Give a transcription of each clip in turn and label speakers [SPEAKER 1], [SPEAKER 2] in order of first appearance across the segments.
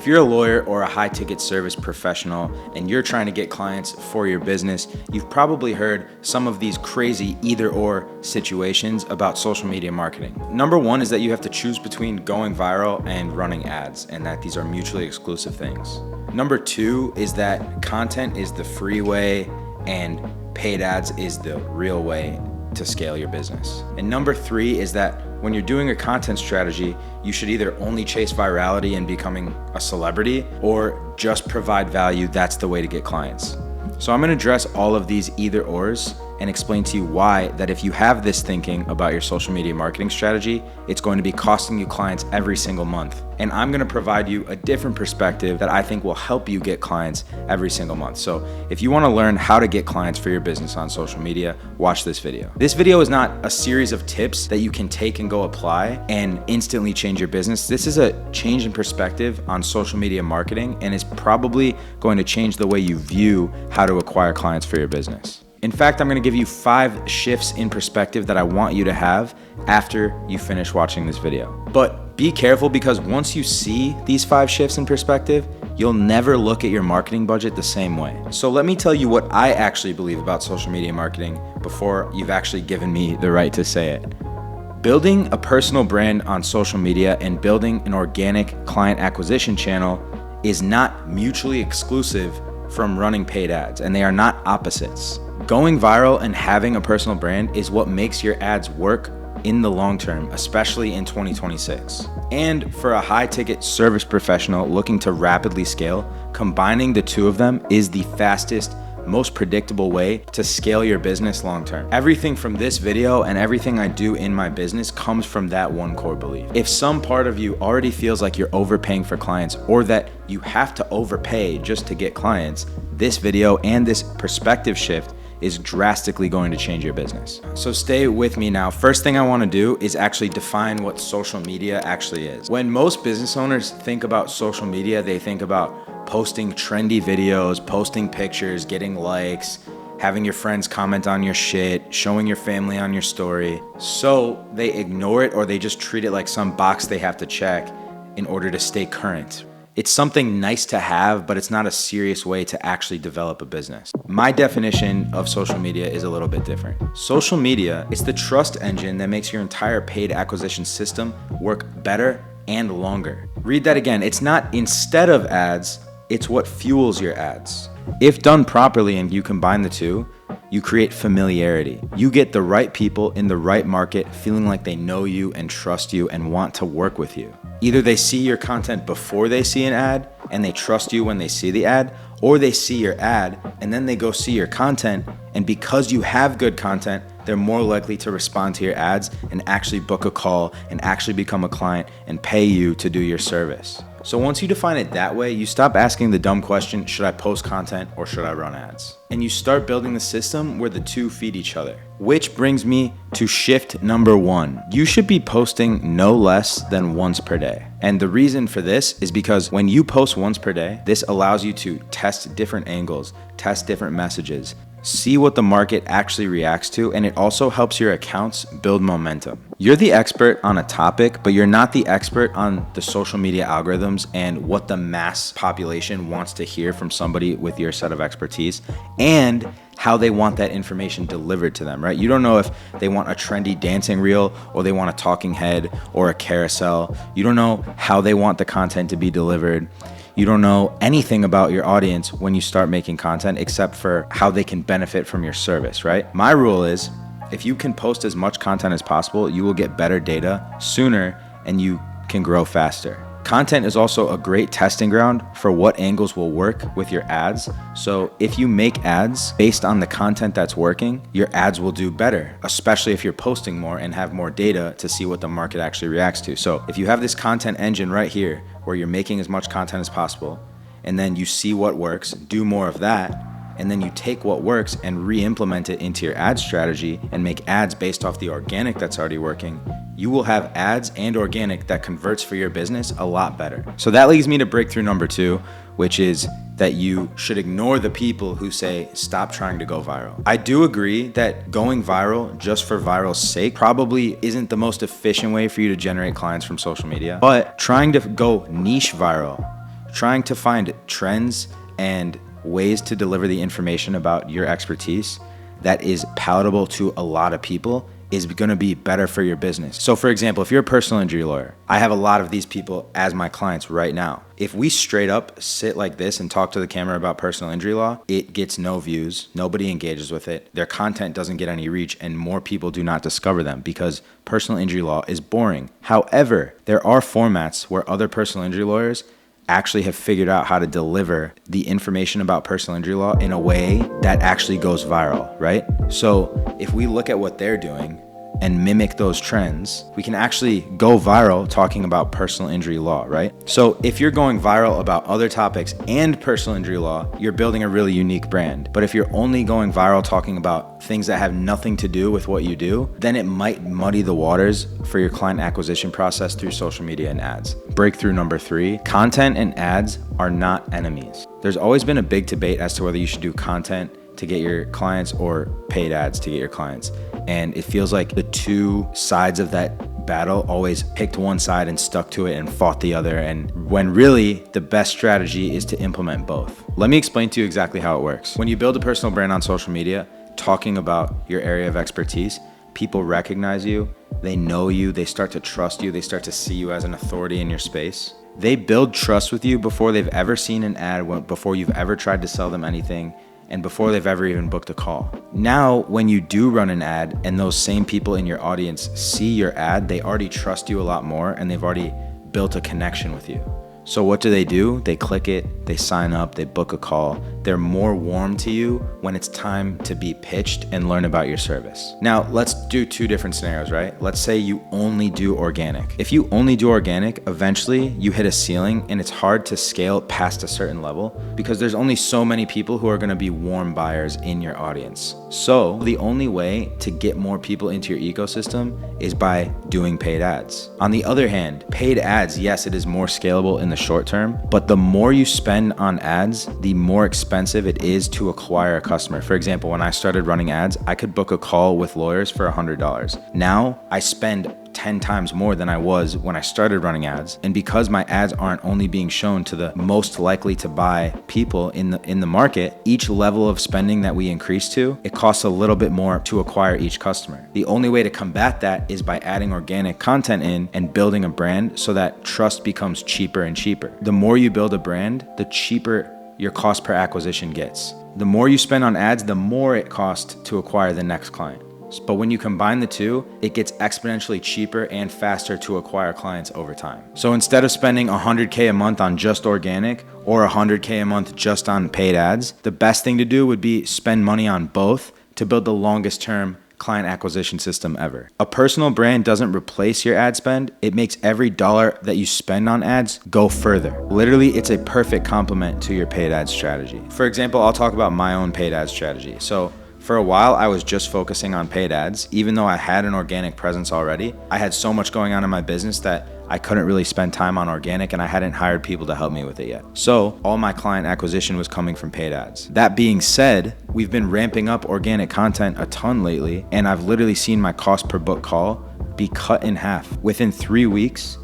[SPEAKER 1] If you're a lawyer or a high-ticket service professional and you're trying to get clients for your business, you've probably heard some of these crazy either-or situations about social media marketing. Number one is that you have to choose between going viral and running ads, and that these are mutually exclusive things. Number two is that content is the free way and paid ads is the real way to scale your business. And number three is that when you're doing a content strategy, you should either only chase virality and becoming a celebrity or just provide value. That's the way to get clients. So I'm gonna address all of these either ors and explain to you why that if you have this thinking about your social media marketing strategy, it's going to be costing you clients every single month. And I'm gonna provide you a different perspective that I think will help you get clients every single month. So if you wanna learn how to get clients for your business on social media, watch this video. This video is not a series of tips that you can take and go apply and instantly change your business. This is a change in perspective on social media marketing, and is probably going to change the way you view how to acquire clients for your business. In fact, I'm gonna give you 5 shifts in perspective that I want you to have after you finish watching this video. But be careful, because once you see these 5 shifts in perspective, you'll never look at your marketing budget the same way. So let me tell you what I actually believe about social media marketing before you've actually given me the right to say it. Building a personal brand on social media and building an organic client acquisition channel is not mutually exclusive from running paid ads, and they are not opposites. Going viral and having a personal brand is what makes your ads work in the long term, especially in 2026. And for a high-ticket service professional looking to rapidly scale, combining the two of them is the fastest, most predictable way to scale your business long term. Everything from this video and everything I do in my business comes from that one core belief. If some part of you already feels like you're overpaying for clients, or that you have to overpay just to get clients, this video and this perspective shift is drastically going to change your business. So stay with me now. First thing I wanna do is actually define what social media actually is. When most business owners think about social media, they think about posting trendy videos, posting pictures, getting likes, having your friends comment on your shit, showing your family on your story. So they ignore it, or they just treat it like some box they have to check in order to stay current. It's something nice to have, but it's not a serious way to actually develop a business. My definition of social media is a little bit different. Social media is the trust engine that makes your entire paid acquisition system work better and longer. Read that again. It's not instead of ads, it's what fuels your ads. If done properly and you combine the two, you create familiarity. You get the right people in the right market feeling like they know you and trust you and want to work with you. Either they see your content before they see an ad and they trust you when they see the ad, or they see your ad and then they go see your content, and because you have good content, they're more likely to respond to your ads and actually book a call and actually become a client and pay you to do your service. So once you define it that way, you stop asking the dumb question, should I post content or should I run ads? And you start building the system where the two feed each other. Which brings me to shift number 1. You should be posting no less than once per day. And the reason for this is because when you post once per day, this allows you to test different angles, test different messages, see what the market actually reacts to, and it also helps your accounts build momentum. You're the expert on a topic, but you're not the expert on the social media algorithms and what the mass population wants to hear from somebody with your set of expertise, and how they want that information delivered to them, right? You don't know if they want a trendy dancing reel or they want a talking head or a carousel. You don't know how they want the content to be delivered. You don't know anything about your audience when you start making content except for how they can benefit from your service, right? My rule is, if you can post as much content as possible, you will get better data sooner and you can grow faster. Content is also a great testing ground for what angles will work with your ads. So if you make ads based on the content that's working, your ads will do better, especially if you're posting more and have more data to see what the market actually reacts to. So if you have this content engine right here where you're making as much content as possible, and then you see what works, do more of that, and then you take what works and re-implement it into your ad strategy and make ads based off the organic that's already working, you will have ads and organic that converts for your business a lot better. So that leads me to breakthrough number 2, which is that you should ignore the people who say, stop trying to go viral. I do agree that going viral just for viral's sake probably isn't the most efficient way for you to generate clients from social media, but trying to go niche viral, trying to find trends and ways to deliver the information about your expertise that is palatable to a lot of people is going to be better for your business. So for example, if you're a personal injury lawyer, I have a lot of these people as my clients right now. If we straight up sit like this and talk to the camera about personal injury law, it gets no views, nobody engages with it, their content doesn't get any reach, and more people do not discover them because personal injury law is boring. However, there are formats where other personal injury lawyers actually have figured out how to deliver the information about personal injury law in a way that actually goes viral, right? So if we look at what they're doing and mimic those trends, we can actually go viral talking about personal injury law, right? So if you're going viral about other topics and personal injury law, you're building a really unique brand. But if you're only going viral talking about things that have nothing to do with what you do, then it might muddy the waters for your client acquisition process through social media and ads. Breakthrough number 3, content and ads are not enemies. There's always been a big debate as to whether you should do content to get your clients or paid ads to get your clients. And it feels like the two sides of that battle always picked one side and stuck to it and fought the other. And when really the best strategy is to implement both. Let me explain to you exactly how it works. When you build a personal brand on social media, talking about your area of expertise, people recognize you, they know you, they start to trust you, they start to see you as an authority in your space. They build trust with you before they've ever seen an ad, before you've ever tried to sell them anything, and before they've ever even booked a call. Now, when you do run an ad and those same people in your audience see your ad, they already trust you a lot more and they've already built a connection with you. So what do? They click it, they sign up, they book a call. They're more warm to you when it's time to be pitched and learn about your service. Now, let's do 2 different scenarios, right? Let's say you only do organic. If you only do organic, eventually you hit a ceiling and it's hard to scale past a certain level because there's only so many people who are gonna be warm buyers in your audience. So the only way to get more people into your ecosystem is by doing paid ads. On the other hand, paid ads, yes, it is more scalable in the short term, but the more you spend on ads, the more expensive it is to acquire a customer. For example, when I started running ads, I could book a call with lawyers for $100. Now I spend 10 times more than I was when I started running ads. And because my ads aren't only being shown to the most likely to buy people in the market, each level of spending that we increase to, it costs a little bit more to acquire each customer. The only way to combat that is by adding organic content in and building a brand so that trust becomes cheaper and cheaper. The more you build a brand, the cheaper your cost per acquisition gets. The more you spend on ads, the more it costs to acquire the next client. But when you combine the two, it gets exponentially cheaper and faster to acquire clients over time. So instead of spending $100K a month on just organic or $100K a month just on paid ads, the best thing to do would be spend money on both to build the longest term client acquisition system ever. A personal brand doesn't replace your ad spend. It makes every dollar that you spend on ads go further. Literally, it's a perfect complement to your paid ad strategy. For example, I'll talk about my own paid ad strategy. So for a while, I was just focusing on paid ads. Even though I had an organic presence already, I had so much going on in my business that I couldn't really spend time on organic and I hadn't hired people to help me with it yet. So all my client acquisition was coming from paid ads. That being said, we've been ramping up organic content a ton lately, and I've literally seen my cost per book call be cut in half within 3 weeks.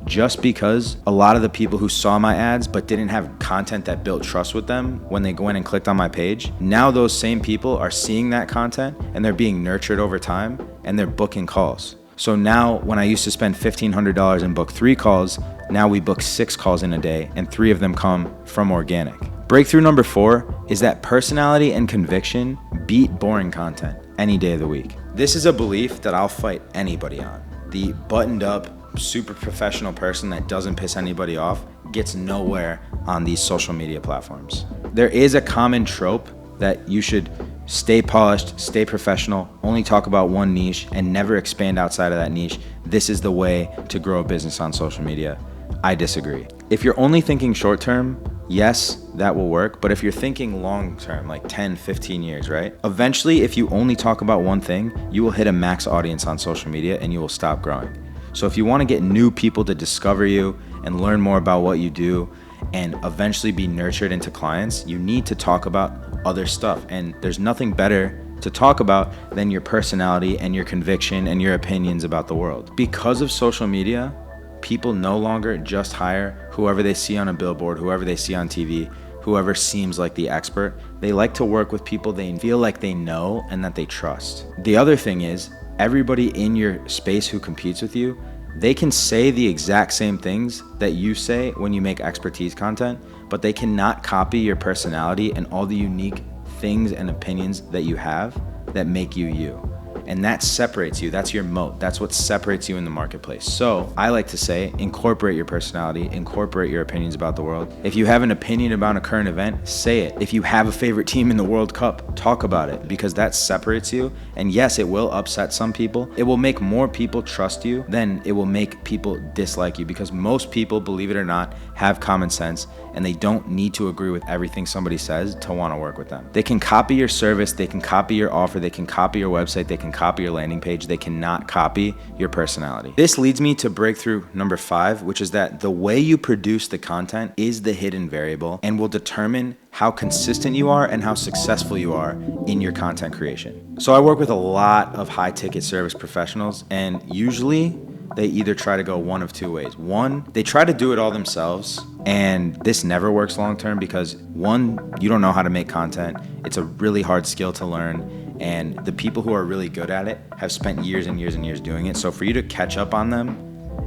[SPEAKER 1] Just because a lot of the people who saw my ads but didn't have content that built trust with them when they go in and clicked on my page, now those same people are seeing that content and they're being nurtured over time and they're booking calls. So now when I used to spend $1,500 and book 3 calls, now we book 6 calls in a day and 3 of them come from organic. Breakthrough number 4 is that personality and conviction beat boring content any day of the week. This is a belief that I'll fight anybody on. The buttoned up, super professional person that doesn't piss anybody off gets nowhere on these social media platforms. There is a common trope that you should stay polished, stay professional, only talk about one niche and never expand outside of that niche. This is the way to grow a business on social media. I disagree. If you're only thinking short term, yes, that will work. But if you're thinking long term, like 10, 15 years, right? Eventually, if you only talk about one thing, you will hit a max audience on social media and you will stop growing. So if you want to get new people to discover you and learn more about what you do and eventually be nurtured into clients, you need to talk about other stuff. And there's nothing better to talk about than your personality and your conviction and your opinions about the world. Because of social media, people no longer just hire whoever they see on a billboard, whoever they see on TV, whoever seems like the expert. They like to work with people they feel like they know and that they trust. The other thing is, everybody in your space who competes with you, they can say the exact same things that you say when you make expertise content, but they cannot copy your personality and all the unique things and opinions that you have that make you you. And that separates you. That's your moat. That's what separates you in the marketplace. So I like to say, incorporate your personality, incorporate your opinions about the world. If you have an opinion about a current event, say it. If you have a favorite team in the World Cup, talk about it, because that separates you. And yes, it will upset some people. It will make more people trust you than it will make people dislike you, because most people, believe it or not, have common sense and they don't need to agree with everything somebody says to want to work with them. They can copy your service, they can copy your offer, they can copy your website, they can copy your landing page. They cannot copy your personality. This leads me to breakthrough number 5, which is that the way you produce the content is the hidden variable and will determine how consistent you are and how successful you are in your content creation. So I work with a lot of high ticket service professionals, and usually they either try to go one of two ways. One, they try to do it all themselves, and this never works long term because one, you don't know how to make content. It's a really hard skill to learn. And the people who are really good at it have spent years and years and years doing it. So for you to catch up on them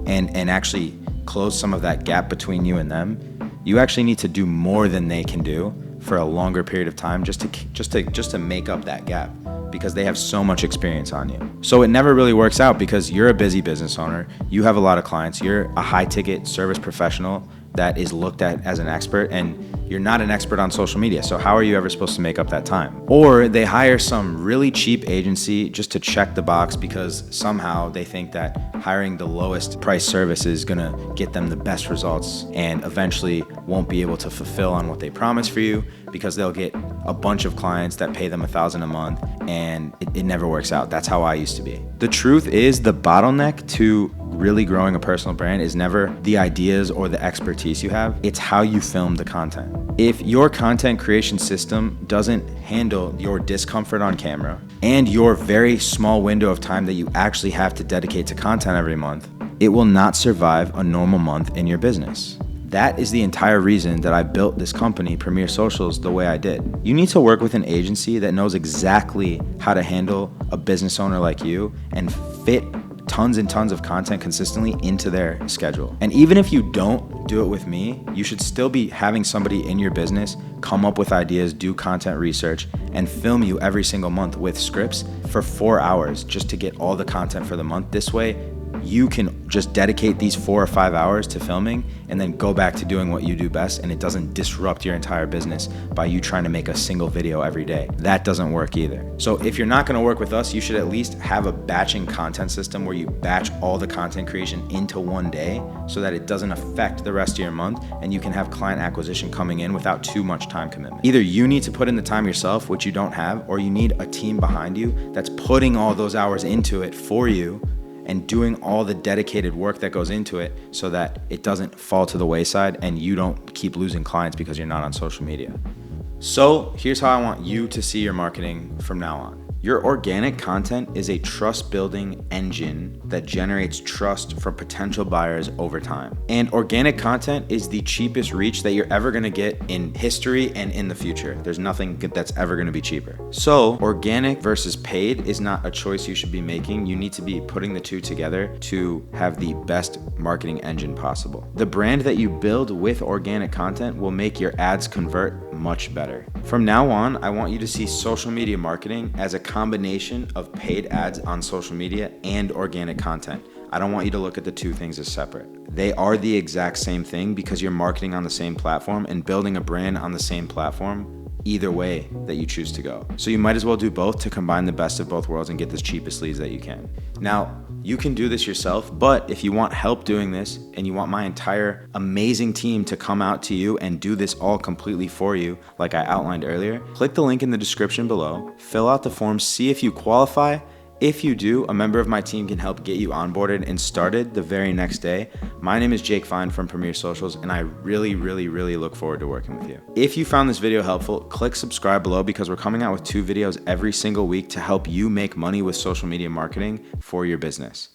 [SPEAKER 1] and actually close some of that gap between you and them, you actually need to do more than they can do for a longer period of time just to make up that gap, because they have so much experience on you. So it never really works out because you're a busy business owner, you have a lot of clients, you're a high ticket service professional that is looked at as an expert, and you're not an expert on social media. So how are you ever supposed to make up that time? Or they hire some really cheap agency just to check the box because somehow they think that hiring the lowest price service is gonna get them the best results, and eventually won't be able to fulfill on what they promise for you because they'll get a bunch of clients that pay them $1,000 a month, and it never works out. That's how I used to be. The truth is, the bottleneck to really growing a personal brand is never the ideas or the expertise you have. It's how you film the content. If your content creation system doesn't handle your discomfort on camera and your very small window of time that you actually have to dedicate to content every month, it will not survive a normal month in your business. That is the entire reason that I built this company, Premier Socials, the way I did. You need to work with an agency that knows exactly how to handle a business owner like you and fit tons and tons of content consistently into their schedule. And even if you don't do it with me, you should still be having somebody in your business come up with ideas, do content research, and film you every single month with scripts for 4 hours just to get all the content for the month. This way, you can just dedicate these 4 or 5 hours to filming and then go back to doing what you do best, and it doesn't disrupt your entire business by you trying to make a single video every day. That doesn't work either. So if you're not gonna work with us, you should at least have a batching content system where you batch all the content creation into one day so that it doesn't affect the rest of your month and you can have client acquisition coming in without too much time commitment. Either you need to put in the time yourself, which you don't have, or you need a team behind you that's putting all those hours into it for you and doing all the dedicated work that goes into it so that it doesn't fall to the wayside and you don't keep losing clients because you're not on social media. So here's how I want you to see your marketing from now on. Your organic content is a trust-building engine that generates trust from potential buyers over time. And organic content is the cheapest reach that you're ever gonna get in history and in the future. There's nothing that's ever gonna be cheaper. So organic versus paid is not a choice you should be making. You need to be putting the two together to have the best marketing engine possible. The brand that you build with organic content will make your ads convert much better. From now on, I want you to see social media marketing as a combination of paid ads on social media and organic content. I don't want you to look at the two things as separate. They are the exact same thing because you're marketing on the same platform and building a brand on the same platform either way that you choose to go. So you might as well do both to combine the best of both worlds and get the cheapest leads that you can. Now, you can do this yourself, but if you want help doing this and you want my entire amazing team to come out to you and do this all completely for you, like I outlined earlier, click the link in the description below, fill out the form, see if you qualify. If you do, a member of my team can help get you onboarded and started the very next day. My name is Jake Fine from Premier Socials, and I really look forward to working with you. If you found this video helpful, click subscribe below because we're coming out with 2 videos every single week to help you make money with social media marketing for your business.